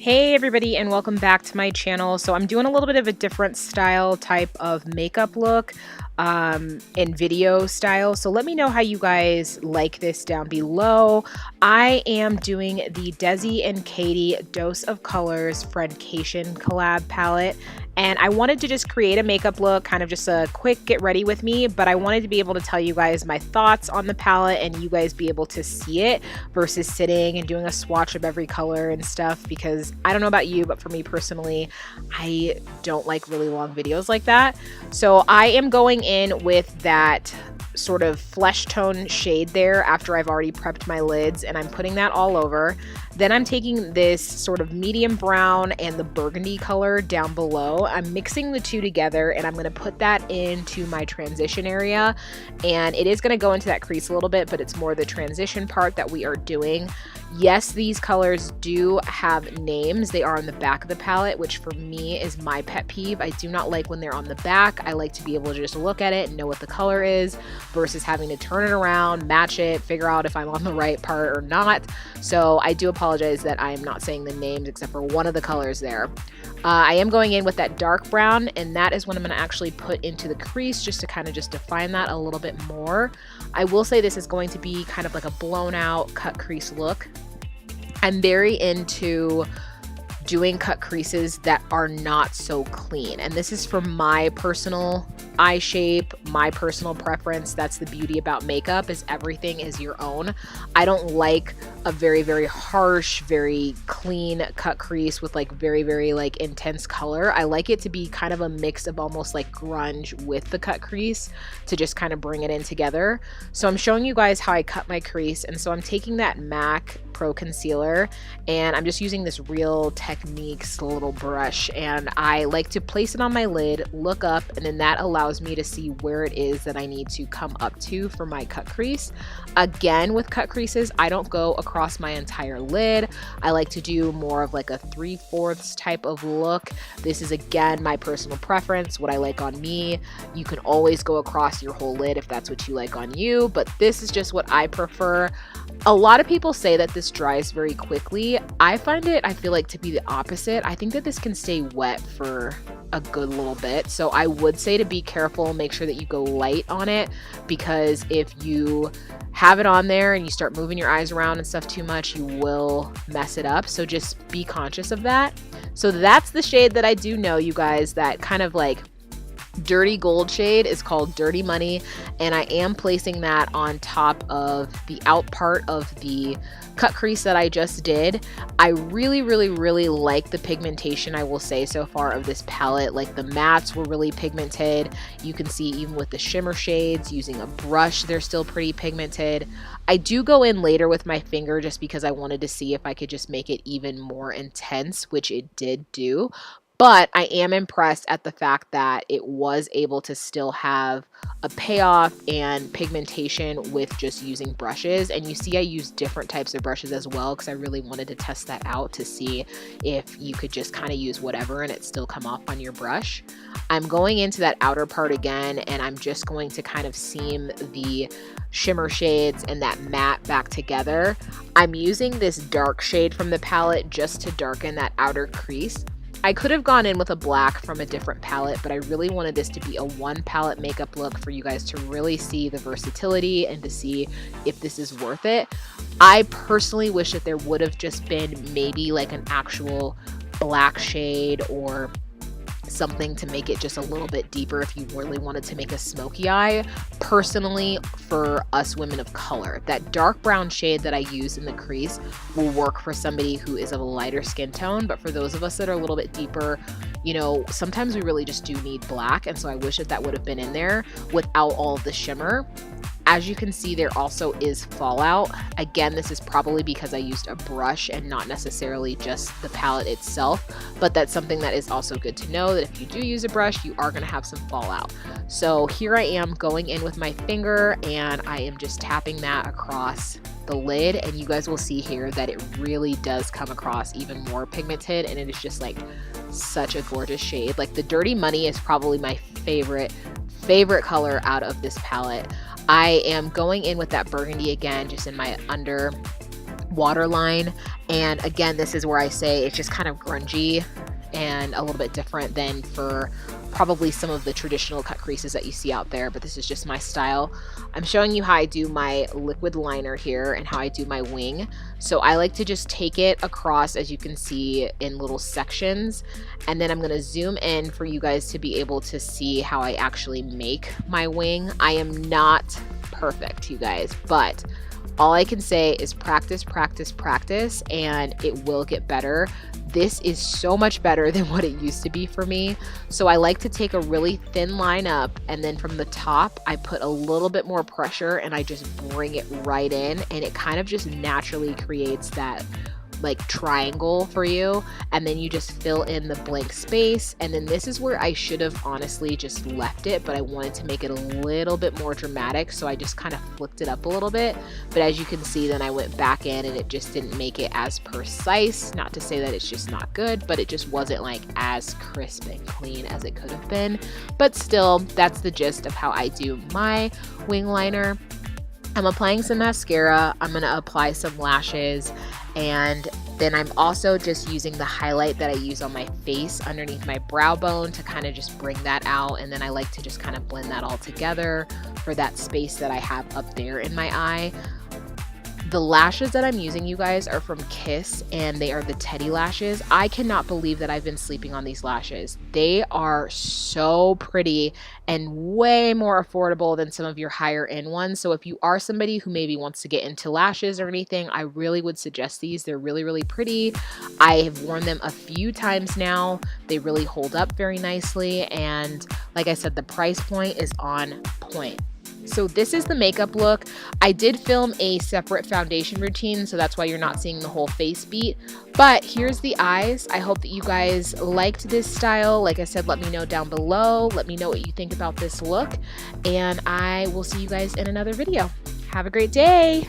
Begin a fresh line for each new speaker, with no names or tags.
Hey everybody, and welcome back to my channel. So I'm doing a little bit of a different style type of makeup look and video style. So let me know how you guys like this down below. I am doing the Desi and Katy Dose of Colors Friendcation collab palette. And I wanted to just create a makeup look, kind of just a quick get ready with me, but I wanted to be able to tell you guys my thoughts on the palette and you guys be able to see it versus sitting and doing a swatch of every color and stuff, because I don't know about you, but for me personally, I don't like really long videos like that. So I am going in with that sort of flesh tone shade there after I've already prepped my lids, and I'm putting that all over. Then I'm taking this sort of medium brown and the burgundy color down below. I'm mixing the two together and I'm going to put that into my transition area, and it is going to go into that crease a little bit, but it's more the transition part that we are doing. Yes, these colors do have names. They are on the back of the palette, which for me is my pet peeve. I do not like when they're on the back. I like to be able to just look at it and know what the color is versus having to turn it around, match it, figure out if I'm on the right part or not. So I do apologize that I am not saying the names except for one of the colors there. I am going in with that dark brown, and that is what I'm going to actually put into the crease just to kind of just define that a little bit more. I will say this is going to be kind of like a blown out cut crease look. I'm very into doing cut creases that are not so clean, and this is for my personal eye shape, my personal preference. That's the beauty about makeup, is everything is your own. I don't like a very harsh, very clean cut crease with like very like intense color. I like it to be kind of a mix of almost like grunge with the cut crease to just kind of bring it in together. So I'm showing you guys how I cut my crease, and so I'm taking that MAC Pro Concealer and I'm just using this Real Techniques little brush, and I like to place it on my lid, look up, and then that allows me to see where it is that I need to come up to for my cut crease. Again, with cut creases, I don't go across my entire lid. I like to do more of like a 3/4 type of look. This is again my personal preference, what I like on me. You can always go across your whole lid if that's what you like on you, but this is just what I prefer. A lot of people say that this dries very quickly. I find it, I feel like, to be the opposite. I think that this can stay wet for a good little bit. So I would say to be careful, make sure that you go light on it, because if you have it on there and you start moving your eyes around and stuff too much, you will mess it up. So just be conscious of that. So that's the shade that I do know, you guys, that kind of like dirty gold shade is called Dirty Money, and I am placing that on top of the out part of the cut crease that I just did. I really like the pigmentation, I will say, so far of this palette. Like the mattes were really pigmented. You can see even with the shimmer shades, using a brush, they're still pretty pigmented. I do go in later with my finger just because I wanted to see if I could just make it even more intense, which it did do. But I am impressed at the fact that it was able to still have a payoff and pigmentation with just using brushes. And you see I use different types of brushes as well, because I really wanted to test that out to see if you could just kind of use whatever and it still come off on your brush. I'm going into that outer part again, and I'm just going to kind of seam the shimmer shades and that matte back together. I'm using this dark shade from the palette just to darken that outer crease. I could have gone in with a black from a different palette, but I really wanted this to be a one palette makeup look for you guys to really see the versatility and to see if this is worth it. I personally wish that there would have just been maybe like an actual black shade or something to make it just a little bit deeper if you really wanted to make a smoky eye. Personally, for us women of color, that dark brown shade that I use in the crease will work for somebody who is of a lighter skin tone, but for those of us that are a little bit deeper, you know, sometimes we really just do need black, and so I wish that that would have been in there without all of the shimmer. As you can see, there also is fallout. Again, this is probably because I used a brush and not necessarily just the palette itself, but that's something that is also good to know, that if you do use a brush, you are gonna have some fallout. So here I am going in with my finger, and I am just tapping that across the lid, and you guys will see here that it really does come across even more pigmented, and it is just like such a gorgeous shade. Like the Dirty Money is probably my favorite color out of this palette. I am going in with that burgundy again, just in my under waterline. And again, this is where I say it's just kind of grungy and a little bit different than for probably some of the traditional cut creases that you see out there, but this is just my style. I'm showing you how I do my liquid liner here and how I do my wing. So I like to just take it across, as you can see, in little sections, and then I'm going to zoom in for you guys to be able to see how I actually make my wing. I am not perfect, you guys, but all I can say is practice, practice, practice, and it will get better. This is so much better than what it used to be for me. So I like to take a really thin line up, and then from the top, I put a little bit more pressure and I just bring it right in, and it kind of just naturally creates that like triangle for you, and then you just fill in the blank space. And then this is where I should have honestly just left it, but I wanted to make it a little bit more dramatic, so I just kind of flipped it up a little bit. But as you can see, then I went back in and it just didn't make it as precise. Not to say that it's just not good, but it just wasn't like as crisp and clean as it could have been. But still, that's the gist of how I do my wing liner. I'm applying some mascara, I'm gonna apply some lashes, and then I'm also just using the highlight that I use on my face underneath my brow bone to kind of just bring that out. And then I like to just kind of blend that all together for that space that I have up there in my eye. The lashes that I'm using, you guys, are from Kiss, and they are the Teddy lashes. I cannot believe that I've been sleeping on these lashes. They are so pretty and way more affordable than some of your higher end ones. So if you are somebody who maybe wants to get into lashes or anything, I really would suggest these. They're really, really pretty. I have worn them a few times now. They really hold up very nicely. And like I said, the price point is on point. So this is the makeup look. I did film a separate foundation routine, so that's why you're not seeing the whole face beat. But here's the eyes. I hope that you guys liked this style. Like I said, let me know down below. Let me know what you think about this look. And I will see you guys in another video. Have a great day.